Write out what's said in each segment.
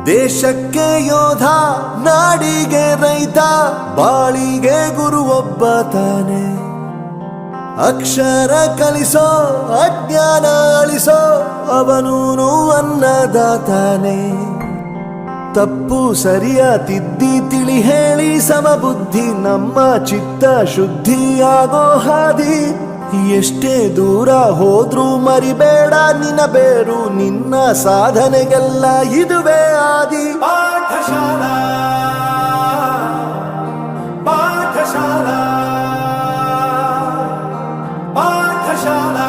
ದೇಶಕ್ಕೆ ಯೋಧ, ನಾಡಿಗೆ ರೈತ, ಬಾಳಿಗೆ ಗುರು ಒಬ್ಬ ತಾನೆ. ಅಕ್ಷರ ಕಲಿಸೋ, ಅಜ್ಞಾನ ಅಳಿಸೋ, ಅವನೂನು ಅನ್ನದಾತಾನೆ. ತಪ್ಪು ಸರಿಯ ತಿದ್ದಿ ತಿಳಿ ಹೇಳಿ ಸಮಬುದ್ಧಿ ನಮ್ಮ ಚಿತ್ತ ಶುದ್ಧಿಯಾಗೋ ಹಾದಿ. ಎಷ್ಟೇ ದೂರ ಹೋದ್ರೂ ಮರಿಬೇಡ ನಿನ್ನ ಬೇರು, ನಿನ್ನ ಸಾಧನೆಗೆಲ್ಲ ಇದುವೇ ಆದಿ. ಪಾಠಶಾಲಾ ಪಾಠಶಾಲಾ ಪಾಠಶಾಲಾ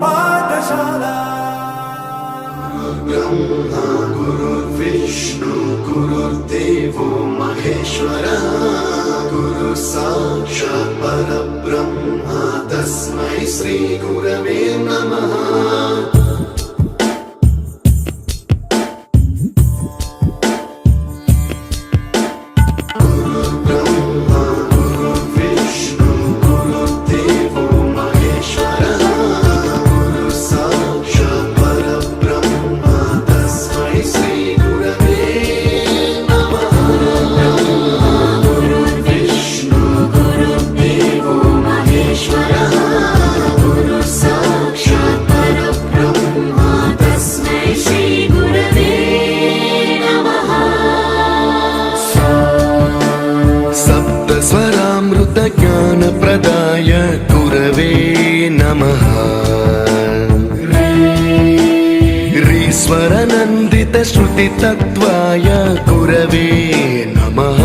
ಪಾಠಶಾಲಾ. ಬ್ರಹ್ಮ ಗುರು ವಿಷ್ಣು ಗುರುರ್ದೇವೋ ಮಹೇಶ್ವರ, ಗುರು ಸಾಕ್ಷಾತ್ ಪರಬ್ರಹ್ಮ ತಸ್ಮೈ ಶ್ರೀ ಗುರವೇ ನಮಃ. ज्ञान प्रदाय गुरवे नमः. रीश्वर नंदित श्रुति तत्वाय गुरवे नमः.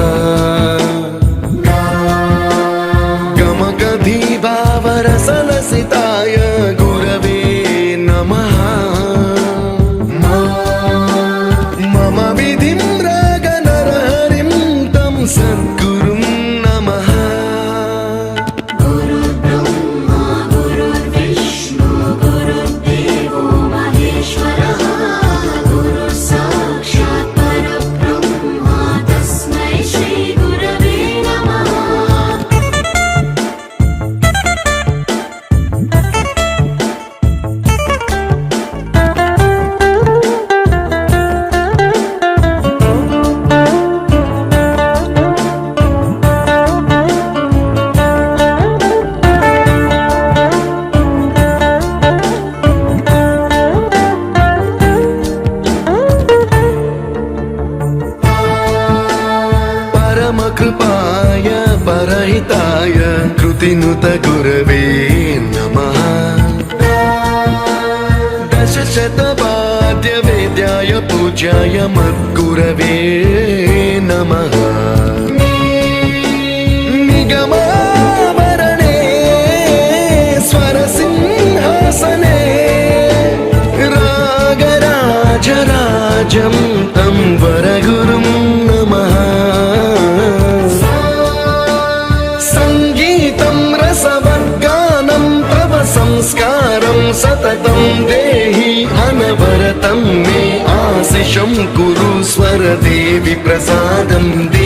गमगधी भावरसलसिताय गुरवे नमः. मम विधिं रागनरहरिं तं सद्गुरुं नमः. कृपाय परहिताय कृतिनुत गुरवे नमः. दशशतवाद्य वेद्याय पूज्याय मद्गुरवे नमः. निगमावरणे स्वरसिंहासने रागराजराजं तं वरगुरुं नमः. संस्कारं सततं देहि अनवरतं मे आशिषं कुरु स्वरदेवि प्रसादं देहि.